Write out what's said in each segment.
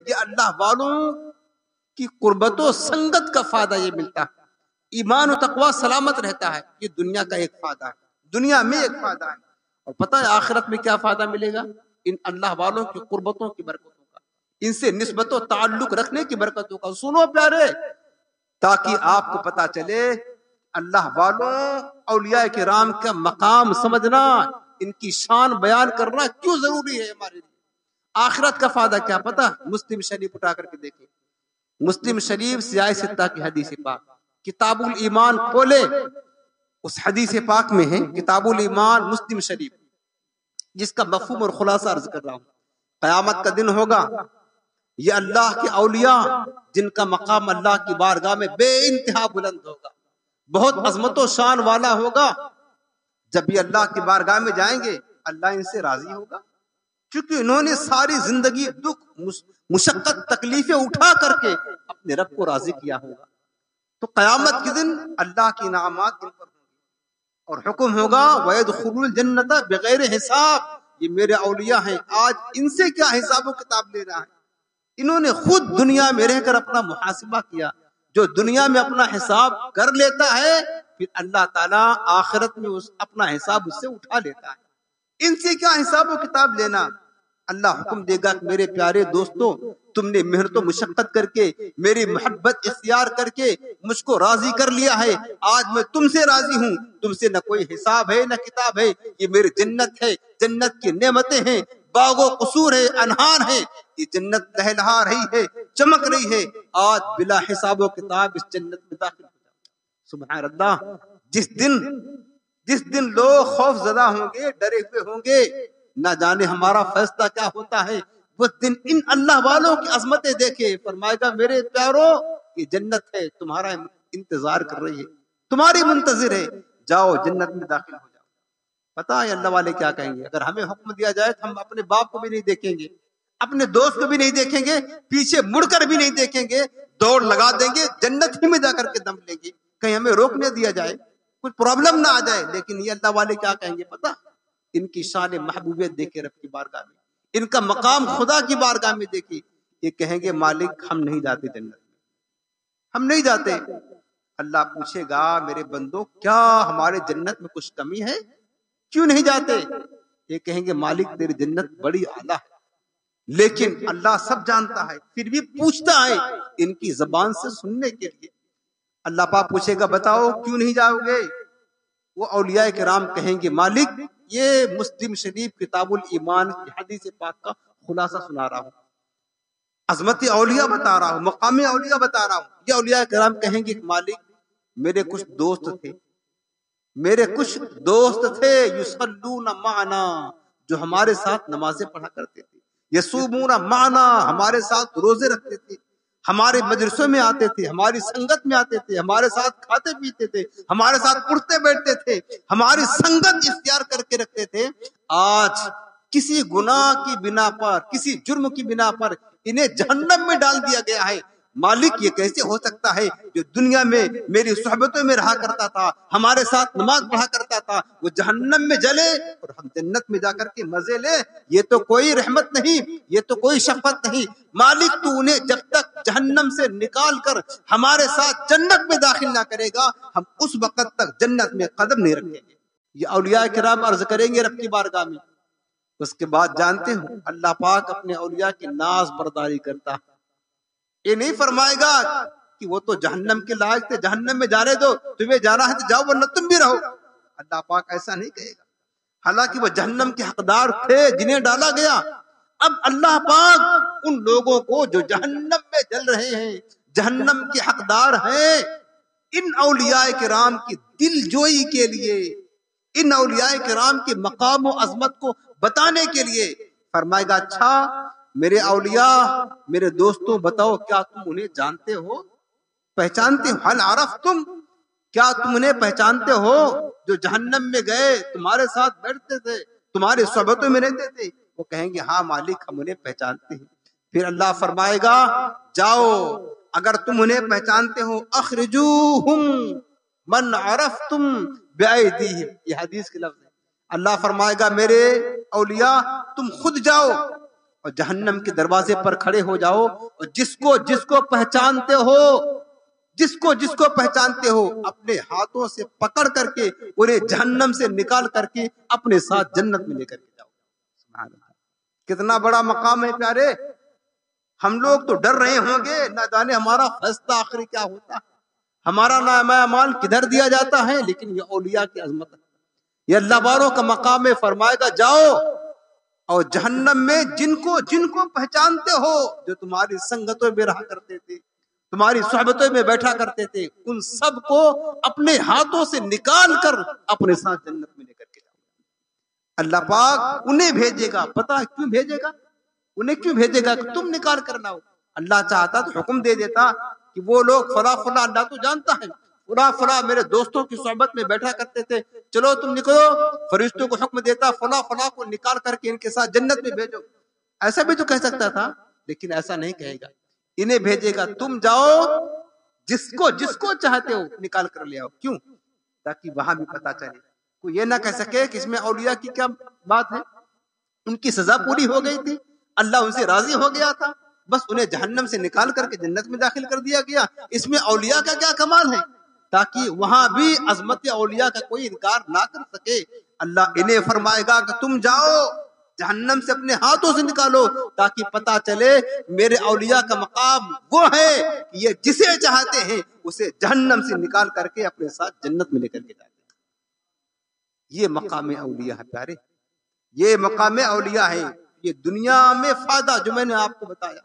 یہ اللہ والوں کی قربت و سنگت کا فائدہ یہ ملتا ہے. ایمان و تقوی سلامت رہتا ہے. یہ دنیا کا ایک فائدہ ہے, دنیا میں ایک فائدہ ہے. اور پتہ ہے آخرت میں کیا فائدہ ملے گا؟ ان اللہ والوں کی قربتوں کی برکتوں کا, ان سے نسبت و تعلق رکھنے کی برکتوں کا. سنو پیارے, تاکہ آپ کو پتہ چلے اللہ والوں اولیاء کرام کا مقام سمجھنا, ان کی شان بیان کرنا کیوں ضروری ہے ہمارے لیے. آخرت کا فائدہ کیا پتہ؟ مسلم شریف اٹھا کر کے دیکھیں, مسلم شریف سیاہ ستہ کی حدیث پاک, کتاب الایمان کھولے, اس حدیث پاک میں ہے کتاب الایمان مسلم شریف, جس کا مفہوم اور خلاصہ عرض کر رہا ہوں. قیامت کا دن ہوگا, یہ اللہ کے اولیاء جن کا مقام اللہ کی بارگاہ میں بے انتہا بلند ہوگا, بہت عظمت و شان والا ہوگا. جب یہ اللہ کی بارگاہ میں جائیں گے اللہ ان سے راضی ہوگا, کیونکہ انہوں نے ساری زندگی دکھ مشقت تکلیفیں اٹھا کر کے اپنے رب کو راضی کیا ہوگا. تو قیامت کے دن اللہ کی انعامات ان پر ہوں گے اور حکم ہوگا وَيَدْخُلُونَ الْجَنَّةَ بِغَيْرِ حساب. یہ میرے اولیاء ہیں, آج ان سے کیا حساب و کتاب لینا ہے. انہوں نے خود دنیا میں رہ کر اپنا محاسبہ کیا. جو دنیا میں اپنا حساب کر لیتا ہے پھر اللہ تعالیٰ آخرت میں اپنا حساب اس سے اٹھا لیتا ہے. ان سے کیا حساب و کتاب لینا. اللہ حکم دے گا کہ میرے پیارے دوستوں, تم نے محنت و مشقت کر کے میری محبت اختیار کر کے مجھ کو راضی کر لیا ہے, آج میں تم سے راضی ہوں. تم سے نہ کوئی حساب ہے نہ کتاب ہے. یہ میری جنت ہے, جنت کی نعمتیں ہیں, باغ و قصور ہے, انہار ہے. یہ جنت لہلہا رہی ہے, چمک رہی ہے. آج بلا حساب و کتاب اس جنت میں داخل ہو جاؤ. سبحان اللہ. جس دن لوگ خوف زدہ ہوں گے, ڈرے ہوئے ہوں گے, نہ جانے ہمارا فیصلہ کیا ہوتا ہے, وہ دن ان اللہ والوں کی عظمتیں دیکھے, فرمائے گا میرے پیارو یہ جنت ہے, تمہارا انتظار کر رہی ہے, تمہاری منتظر ہے, جاؤ جنت میں داخل ہو جاؤ. پتہ ہے اللہ والے کیا کہیں گے؟ اگر ہمیں حکم دیا جائے تو ہم اپنے باپ کو بھی نہیں دیکھیں گے, اپنے دوست کو بھی نہیں دیکھیں گے, پیچھے مڑ کر بھی نہیں دیکھیں گے, دوڑ لگا دیں گے, جنت ہی میں جا کر کے دم لیں گے, کہیں ہمیں روکنے دیا جائے, کچھ پرابلم نہ آ جائے. لیکن یہ اللہ والے کیا کہیں گے پتہ؟ ان کی شان محبوبیت دیکھے رب کی بارگاہ میں, ان کا مقام خدا کی بارگاہ میں دیکھی, یہ کہیں گے مالک ہم نہیں جاتے جنت میں, ہم نہیں جاتے. اللہ پوچھے گا میرے بندو کیا ہمارے جنت میں کچھ کمی ہے, کیوں نہیں جاتے؟ یہ کہیں گے مالک تیری جنت بڑی اعلیٰ ہے. لیکن اللہ سب جانتا ہے پھر بھی پوچھتا ہے ان کی زبان سے سننے کے لیے. اللہ پاک پوچھے گا بتاؤ کیوں نہیں جاؤ گے؟ وہ اولیاء کرام کہیں گے مالک یہ مسلم شریف کتاب الایمان کی حدیث پاک کا خلاصہ سنا رہا ہوں, عظمت اولیاء بتا رہا ہوں, مقام اولیاء بتا رہا ہوں. یہ اولیاء کرام کہیں گے مالک میرے کچھ دوست تھے یصلون معنا, جو ہمارے ساتھ نمازیں پڑھا کرتے تھے, یصومون معنا, ہمارے ساتھ روزے رکھتے تھے, ہمارے مجلسوں میں آتے تھے, ہماری سنگت میں آتے تھے, ہمارے ساتھ کھاتے پیتے تھے, ہمارے ساتھ اٹھتے بیٹھتے تھے, ہماری سنگت اختیار کر کے رکھتے تھے. آج کسی گناہ کی بنا پر, کسی جرم کی بنا پر انہیں جہنم میں ڈال دیا گیا ہے. مالک یہ کیسے ہو سکتا ہے؟ جو دنیا میں میری صحبتوں میں رہا کرتا تھا, ہمارے ساتھ نماز پڑھا کرتا تھا, وہ جہنم میں جلے اور ہم جنت میں جا کر کے مزے لے. یہ تو کوئی رحمت نہیں, یہ تو کوئی شفقت نہیں. مالک تو انہیں جب تک جہنم سے نکال کر ہمارے ساتھ جنت میں داخل نہ کرے گا, ہم اس وقت تک جنت میں قدم نہیں رکھیں گے. یہ اولیاء کرام عرض کریں گے رب کی بارگاہ میں. اس کے بعد جانتے ہو اللہ پاک اپنے اولیاء کی ناز برداری کرتا. یہ نہیں فرمائے گا کہ وہ تو جہنم کے لائق تھے, جہنم میں جانے دو, تمہیں جانا ہے تو جاؤ ورنہ تم بھی رہو. اللہ پاک ایسا نہیں کہے گا, حالانکہ وہ جہنم کے حقدار تھے جنہیں ڈالا گیا. اب اللہ پاک ان لوگوں کو جو جہنم میں جل رہے ہیں, جہنم کے حقدار ہیں, ان اولیاء کرام کی دل جوئی کے لیے, ان اولیاء کرام کے مقام و عظمت کو بتانے کے لیے فرمائے گا اچھا میرے اولیاء, میرے دوستوں بتاؤ کیا تم انہیں جانتے ہو, پہچانتے ہو؟ حل عرفتم, کیا تم انہیں پہچانتے ہو جو جہنم میں گئے, تمہارے ساتھ بیٹھتے تھے, تمہارے صحبتوں میں رہتے تھے؟ وہ کہیں گے ہاں مالک ہم انہیں پہچانتے ہیں. پھر اللہ فرمائے گا جاؤ اگر تم انہیں پہچانتے ہو اخرجوہم من عرفتم بأیدیہم, یہ حدیث کے لفظ ہے. اللہ فرمائے گا میرے اولیاء تم خود جاؤ اور جہنم کے دروازے پر کھڑے ہو جاؤ، اور جس کو پہچانتے ہو، جس کو پہچانتے ہو، اپنے ہاتھوں سے پکڑ کر کے انہیں جہنم سے نکال کر کے اپنے ساتھ جنت میں لے کر کے جاؤ۔ سبحان اللہ، کتنا بڑا مقام ہے پیارے۔ ہم لوگ تو ڈر رہے ہوں گے، نہ جانے ہمارا فیصلہ آخری کیا ہوتا ہے، ہمارا نامہ اعمال کدھر دیا جاتا ہے، لیکن یہ اولیاء کی عظمت ہے، یہ اللہ والوں کا مقام ہے۔ فرمائے گا جاؤ اور جہنم میں جن کو پہچانتے ہو، جو تمہاری سنگتوں میں رہا کرتے تھے، تمہاری صحبتوں میں بیٹھا کرتے تھے، ان سب کو اپنے ہاتھوں سے نکال کر اپنے ساتھ جنت میں لے کر کے جاؤ۔ اللہ پاک انہیں بھیجے گا، پتا کیوں بھیجے گا؟ انہیں کیوں بھیجے گا کہ تم نکال کر لاؤ؟ اللہ چاہتا تو حکم دے دیتا کہ وہ لوگ فلاں فلاں، اللہ تو جانتا ہے، فلاں فلاں میرے دوستوں کی صحبت میں بیٹھا کرتے تھے، چلو تم نکلو، فرشتوں کو حکم دیتا فلاں فلاں کو نکال کر کے ان کے ساتھ جنت میں بھیجو۔ ایسا بھی تو کہہ سکتا تھا، لیکن ایسا نہیں کہے گا، انہیں بھیجے گا تم جاؤ، جس کو چاہتے ہو نکال کر لے آؤ۔ کیوں؟ تاکہ وہاں بھی پتا چلے، کوئی یہ نہ کہہ سکے کہ اس میں اولیاء کی کیا بات ہے، ان کی سزا پوری ہو گئی تھی، اللہ ان سے راضی ہو گیا تھا، بس انہیں جہنم سے نکال کر کے جنت میں داخل کر دیا گیا، اس میں اولیاء کا کیا کمال ہے؟ تاکہ وہاں بھی عظمت اولیاء کا کوئی انکار نہ کر سکے۔ اللہ انہیں فرمائے گا کہ تم جاؤ جہنم سے اپنے ہاتھوں سے نکالو، تاکہ پتا چلے میرے اولیاء کا مقام وہ ہے کہ یہ جسے چاہتے ہیں اسے جہنم سے نکال کر کے اپنے ساتھ جنت میں لے کر کے جاتے ہیں۔ یہ مقام اولیاء ہے پیارے، یہ مقام اولیاء ہے۔ یہ دنیا میں فائدہ جو میں نے آپ کو بتایا،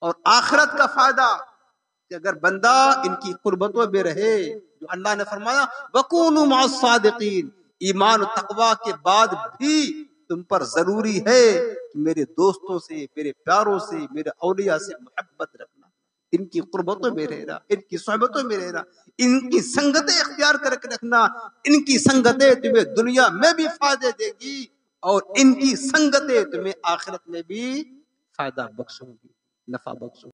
اور آخرت کا فائدہ کہ اگر بندہ ان کی قربتوں میں رہے، جو اللہ نے فرمایا وَكُونُوا مَعَ الصَّادِقِينَ، ایمان و تقوی کے بعد بھی تم پر ضروری ہے کہ میرے دوستوں سے، میرے پیاروں سے، میرے اولیاء سے محبت رکھنا، ان کی قربتوں میں رہنا، ان کی صحبتوں میں رہنا، ان کی سنگتیں اختیار کر کے رکھنا۔ ان کی سنگتیں تمہیں دنیا میں بھی فائدے دے گی، اور ان کی سنگتیں تمہیں آخرت میں بھی فائدہ بخشوں گی، نفع بخشوں گی۔